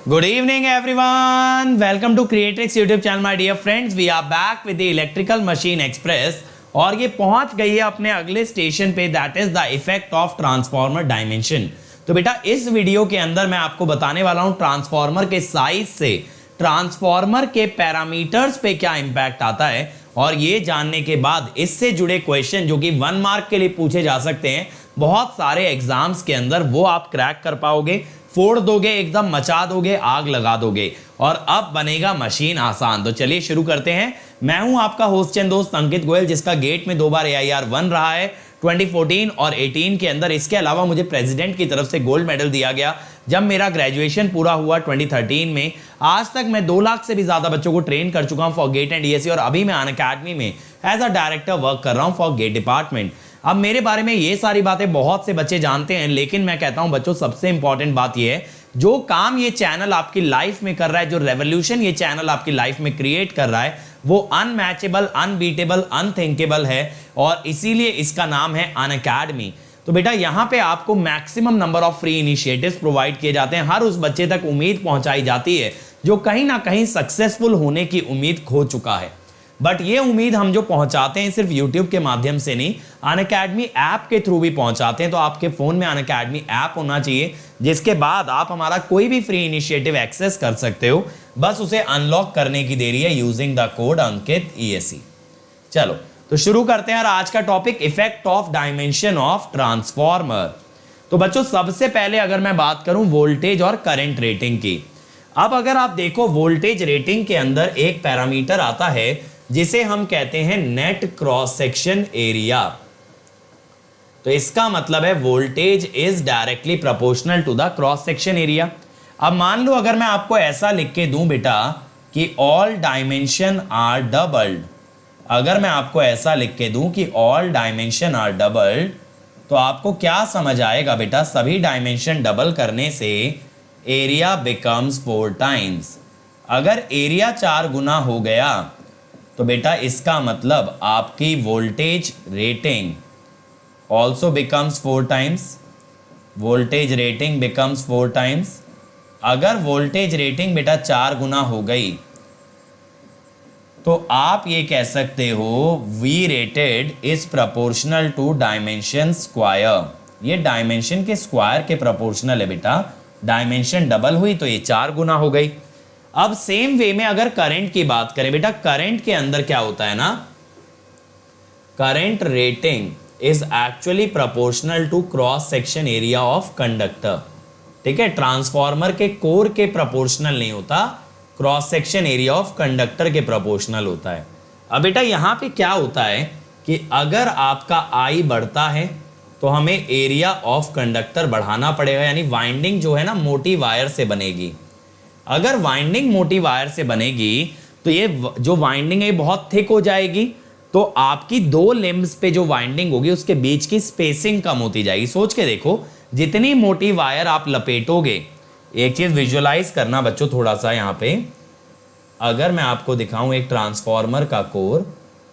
Good evening everyone. Welcome to Creatrix YouTube channel my dear friends. We are back with the Electrical Machine Express और ये पहुंच गई है अपने अगले स्टेशन पे, that is the effect of transformer dimension. तो बेटा इस वीडियो के अंदर मैं आपको बताने वाला हूं ट्रांसफॉर्मर के साइज से ट्रांसफॉर्मर के पैरामीटर्स पे क्या इंपैक्ट आता है, और ये जानने के बाद इससे जुड़े क्वेश्चन जो कि 1 मार्क के लिए पूछे जा सकते हैं बहुत सारे एग्जाम्स के अंदर, वो आप क्रैक कर पाओगे, फोड़ दोगे, एकदम मचा दोगे, आग लगा दोगे और अब बनेगा मशीन आसान। तो चलिए शुरू करते हैं। मैं हूं आपका होस्ट चंद दोस्त अंकित गोयल, जिसका गेट में 2 बार AIR 1 रहा है 2014 और 18 के अंदर। इसके अलावा मुझे प्रेसिडेंट की तरफ से गोल्ड मेडल दिया गया जब मेरा ग्रेजुएशन पूरा हुआ 2013 में। आज तक मैं 2 लाख से भी ज्यादा बच्चों को ट्रेन कर चुका हूं फॉर गेट एंड DSE और अभी मैं अनअकैडमी में एज अ डायरेक्टर वर्क कर रहा हूं फॉर गेट डिपार्टमेंट। अब मेरे बारे में ये सारी बातें बहुत से बच्चे जानते हैं, लेकिन मैं कहता हूं बच्चों सबसे इंपॉर्टेंट बात ये है, जो काम ये चैनल आपकी लाइफ में कर रहा है, जो रेवोल्यूशन ये चैनल आपकी लाइफ में क्रिएट कर रहा है, वो अनमैचेबल, अनबीटेबल, अनथिंकेबल है और इसीलिए इसका नाम है अनअकैडमी। तो बेटा यहां पे आपको maximum number of free initiatives provide किए जाते हैं। हर उस बच्चे तक उम्मीद पहुंचाई जाती है जो कहीं ना कहीं सक्सेसफुल होने की उम्मीद खो चुका है। बट ये उम्मीद हम जो पहुंचाते हैं सिर्फ YouTube के माध्यम से नहीं, अनअकैडमी ऐप के थ्रू भी पहुंचाते हैं। तो आपके फोन में अनअकैडमी ऐप होना चाहिए, जिसके बाद आप हमारा कोई भी फ्री इनिशिएटिव एक्सेस कर सकते हो। बस उसे अनलॉक करने की देरी है using the code Ankit ESE। चलो तो शुरू करते हैं आज का topic, effect of dimension of transformer. तो बच्चों सबसे पहले अगर मैं बात करूं वोल्टेज और करंट रेटिंग की, अब अगर आप देखो वोल्टेज रेटिंग के अंदर एक पैरामीटर आता है जिसे हम कहते हैं नेट क्रॉस सेक्शन एरिया। तो इसका मतलब है voltage is directly proportional to the cross section area. अब मान लो अगर मैं आपको ऐसा लिख के दूं बेटा कि ऑल डायमेंशन आर डबल्ड, अगर मैं आपको ऐसा लिख के दूं कि ऑल डायमेंशन आर डबल्ड, तो आपको क्या समझ आएगा बेटा? सभी डायमेंशन डबल करने से एरिया बिकम्स 4 टाइम्स। अगर एरिया 4 गुना हो गया तो बेटा इसका मतलब आपकी voltage rating also becomes 4 times. Voltage rating becomes 4 times. अगर वोल्टेज रेटिंग बेटा 4 गुना हो गई तो आप ये कह सकते हो V rated is proportional to dimension square. ये डायमेंशन के स्क्वायर के प्रोपोर्शनल है बेटा। डायमेंशन डबल हुई तो ये 4 गुना हो गई। अब सेम वे में अगर करंट की बात करें बेटा, करंट के अंदर क्या होता है ना, current rating is actually proportional to cross section area of conductor. ठीक है, ट्रांसफॉर्मर के कोर के प्रोपोर्शनल नहीं होता, cross section area of conductor के प्रोपोर्शनल होता है। अब बेटा यहां पे क्या होता है कि अगर आपका I बढ़ता है तो हमें एरिया ऑफ कंडक्टर बढ़ाना पड़ेगा, यानी वाइंडिंग जो है ना मोटी वायर से बनेगी। अगर वाइंडिंग मोटी वायर से बनेगी तो ये जो वाइंडिंग है बहुत थिक हो जाएगी, तो आपकी 2 लिम्ब्स पे जो वाइंडिंग होगी उसके बीच की स्पेसिंग कम होती जाएगी। सोच के देखो, जितनी मोटी वायर आप लपेटोगे, एक चीज विजुअलाइज करना बच्चों थोड़ा सा यहाँ पे, अगर मैं आपको दिखाऊं एक ट्रांसफॉर्मर का कोर,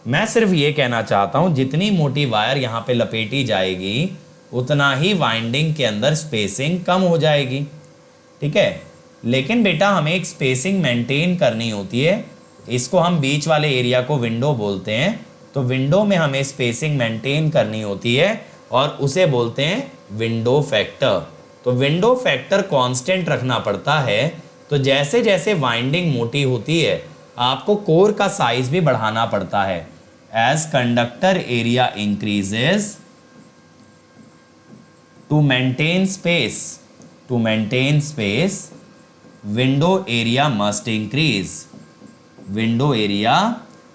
मैं सिर्फ ये कहना चाहता हूं जितनी मोटी वायर यहाँ पे लपेटी जाएगी उतना ही वाइंडिंग के अंदर स्पेसिंग कम हो जाएगी। ठीक है, लेकिन बेटा हमें एक स्पेसिंग मेंटेन करनी होती है। इसको हम बीच वाले एरिया को विंडो बोलते हैं। तो विंडो में हमें स्पेसिंग मेंटेन करनी होती है और उसे बोलते हैं विंडो फैक्टर। तो विंडो फैक्टर कांस्टेंट रखना पड़ता है। तो जैसे जैसे वाइंडिंग मोटी होती है आपको कोर का साइज भी बढ़ाना पड़ता है। As conductor area increases, to maintain space window area must increase. Window area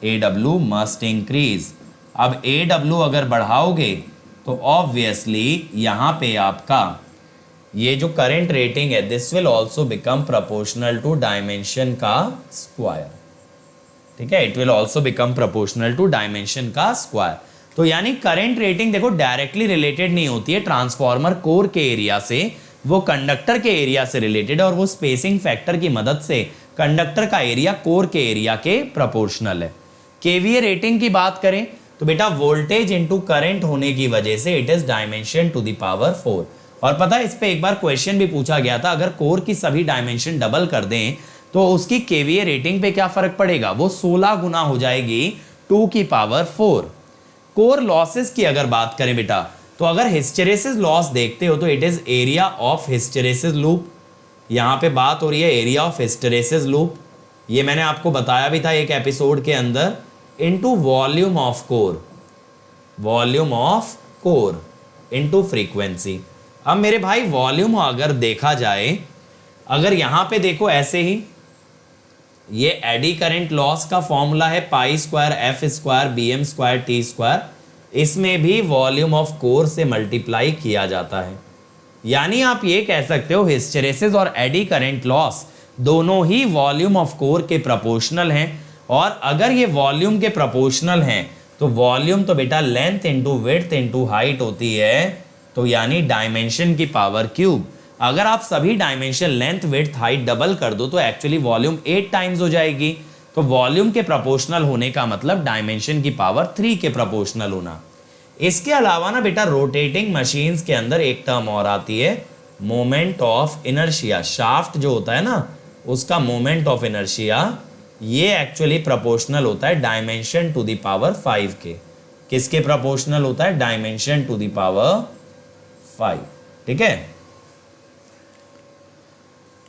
AW must increase. अब AW अगर बढ़ाओगे तो ऑब्वियसली यहां पे आपका ये जो करंट रेटिंग है this will also become proportional to dimension का स्क्वायर। ठीक है, it will also become proportional to dimension का स्क्वायर। तो यानी करंट रेटिंग देखो डायरेक्टली रिलेटेड नहीं होती है ट्रांसफॉर्मर कोर के एरिया से, वो कंडक्टर के एरिया से रिलेटेड है और वो स्पेसिंग फैक्टर की मदद से कंडक्टर का एरिया कोर के एरिया के प्रोपोर्शनल है। KVA रेटिंग की बात करें तो बेटा वोल्टेज इनटू करंट होने की वजह से it is dimension to the power 4। और पता है इस पे एक बार क्वेश्चन भी पूछा गया था, अगर कोर की सभी डायमेंशन डबल कर दें तो उसकी केवीए रेटिंग पे क्या फर्क पड़ेगा, वो 16 गुना हो जाएगी 2 की पावर 4। कोर लॉसेस की अगर बात करें बेटा, तो अगर हिस्टेरेसिस लॉस देखते हो तो it is area of hysteresis loop. यहां पे बात हो रही है एरिया ऑफ हिस्टेरेसिस लूप, ये मैंने आपको बताया भी था एक एपिसोड के अंदर, into volume of core, volume of core into frequency. अब मेरे भाई वॉल्यूम अगर देखा जाए, अगर यहां पे देखो ऐसे ही, ये एडी करंट लॉस का फॉर्मूला है pi square F square B M square T square, इसमें भी वॉल्यूम ऑफ कोर से मल्टीप्लाई किया जाता है। यानी आप ये कह सकते हो हिस्टेरेसिस और एडी करंट लॉस दोनों ही वॉल्यूम ऑफ कोर के प्रोपोर्शनल हैं। और अगर ये वॉल्यूम के प्रोपोर्शनल हैं तो वॉल्यूम तो बेटा length into width into height होती है, तो यानी डायमेंशन की पावर क्यूब। अगर आप सभी dimension length width height double कर दो तो एक्चुअली वॉल्यूम 8 टाइम्स हो जाएगी। तो वॉल्यूम के प्रोपोर्शनल होने का मतलब डायमेंशन की पावर 3 के प्रोपोर्शनल होना। इसके अलावा ना बेटा रोटेटिंग मशीन्स के अंदर एक टर्म और आती है, मोमेंट ऑफ इनर्शिया। शाफ्ट जो होता है ना उसका मोमेंट ऑफ इनर्शिया, ये एक्चुअली प्रोपोर्शनल होता है डायमेंशन टू द पावर 5 के। किसके प्रोपोर्शनल होता है, डायमेंशन टू द पावर 5। ठीक है,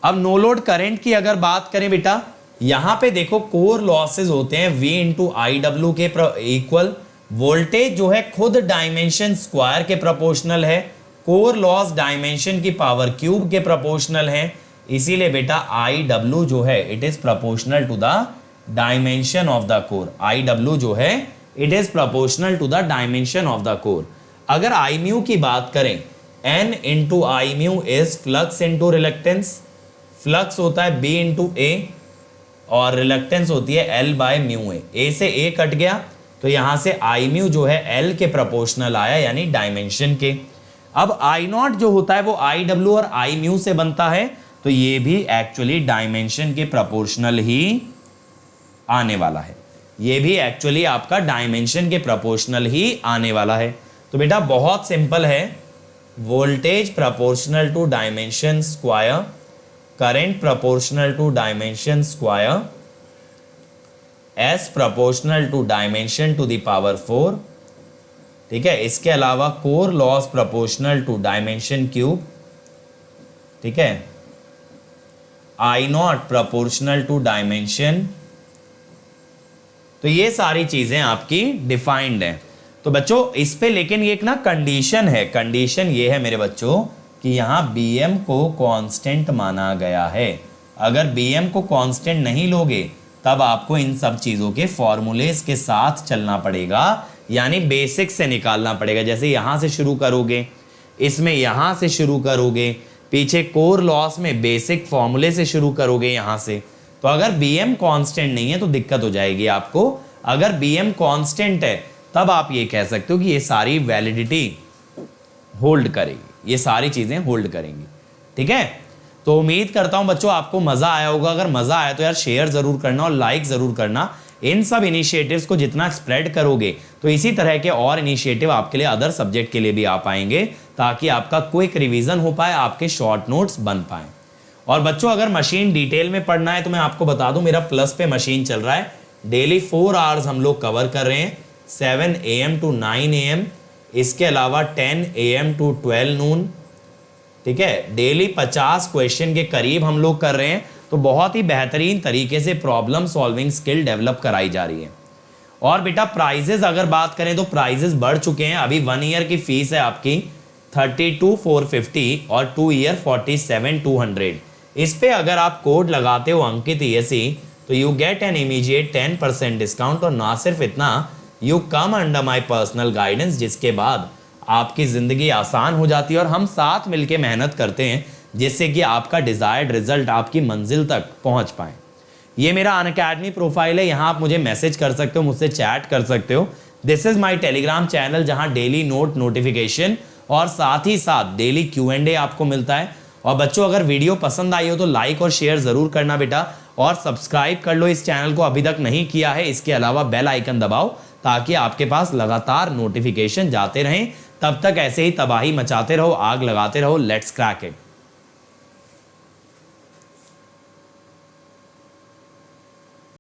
अब नो लोड करंट की अगर बात करें बेटा, यहां पे देखो कोर लॉसेस होते हैं V इंटू आई डब्ल्यू के इक्वल, वोल्टेज जो है खुद डायमेंशन स्क्वायर के प्रोपोर्शनल है, कोर लॉस डायमेंशन की पावर क्यूब के प्रोपोर्शनल है, इसीलिए बेटा आई डब्ल्यू जो है it is proportional to the dimension of the core. I W जो है it is proportional to the dimension of the core. अगर आई म्यू की बात करें, N into I mu is flux into reluctance. Flux होता है B into ए और reluctance होती है L बाय म्यू ए। ए से ए कट गया तो यहां से आई म्यू जो है L के प्रोपोर्शनल आया, यानी डायमेंशन के। अब आई नॉट जो होता है वो आई डब्ल्यू और आई म्यू से बनता है, तो ये भी एक्चुअली डायमेंशन के प्रोपोर्शनल ही आने वाला है। ये भी एक्चुअली आपका डायमेंशन के प्रोपोर्शनल ही आने वाला है। तो बेटा बहुत सिंपल है, voltage proportional to dimension square, current proportional to dimension square, S proportional to dimension to the power 4। ठीक है, इसके अलावा core loss proportional to dimension cube. ठीक है, I not proportional to dimension. तो ये सारी चीजें आपकी डिफाइंड हैं। तो बच्चों इस पे लेकिन ये एक ना कंडीशन है, कंडीशन ये है मेरे बच्चों कि यहाँ Bm को कांस्टेंट माना गया है। अगर Bm को कांस्टेंट नहीं लोगे तब आपको इन सब चीजों के फॉर्मूलेस के साथ चलना पड़ेगा, यानी बेसिक से निकालना पड़ेगा। जैसे यहां से शुरू करोगे, इसमें यहां से शुरू करोगे, पीछे कोर लॉस में बेसिक फॉर्मूले से शुरू करोगे यहां से। तो अगर Bm कांस्टेंट नहीं है तो दिक्कत हो जाएगी आपको। अगर Bm कांस्टेंट है तब आप ये कह सकते हो कि ये सारी वैलिडिटी होल्ड करेगी, ये सारी चीजें होल्ड करेंगी। ठीक है, तो उम्मीद करता हूं बच्चों आपको मजा आया होगा। अगर मजा आया तो यार शेयर जरूर करना और लाइक जरूर करना। इन सब इनिशिएटिव्स को जितना स्प्रेड करोगे तो इसी तरह के और इनिशिएटिव आपके लिए अदर सब्जेक्ट के लिए भी आ पाएंगे, ताकि आपका क्विक रिवीजन हो पाए, आपके शॉर्ट नोट्स बन पाए। और बच्चों अगर मशीन डिटेल में पढ़ना है तो मैं आपको बता दूं, मेरा प्लस पे मशीन चल रहा है। डेली 4 आवर्स हम लोग कवर कर रहे हैं, 7 AM टू 9 AM, इसके अलावा 10 AM टू 12 नून। ठीक है, डेली 50 क्वेश्चन के करीब हम लोग कर रहे हैं। तो बहुत ही बेहतरीन तरीके से प्रॉब्लम सॉल्विंग स्किल डेवलप कराई जा रही है। और बेटा प्राइजेस अगर बात करें तो प्राइजेस बढ़ चुके हैं। अभी 1 ईयर की फीस है आपकी 32,450 और 2 ईयर 47,200। इस पे अगर आप कोड लगाते हो अंकित ESE तो you get an immediate 10% discount. और ना सिर्फ इतना, you come under my personal guidance, जिसके बाद आपकी जिंदगी आसान हो जाती है और हम साथ मिलके मेहनत करते हैं जिससे कि आपका डिजायर्ड रिजल्ट आपकी मंजिल तक पहुंच पाए। ये मेरा अनअकैडमी प्रोफाइल है, यहाँ आप मुझे मैसेज कर सकते हो, मुझसे चैट कर सकते हो। This is my Telegram channel जहाँ डेली नोट नोटिफिकेशन और साथ ही साथ डेली Q&A आपको मिलता है। और बच्चों अगर वीडियो पसंद आई हो तो लाइक और शेयर जरूर करना बेटा, और सब्सक्राइब कर लो इस चैनल को अभी तक नहीं किया है। इसके अलावा बेल आइकन दबाओ ताकि आपके पास लगातार नोटिफिकेशन जाते रहें, तब तक ऐसे ही तबाही मचाते रहो, आग लगाते रहो। Let's crack it.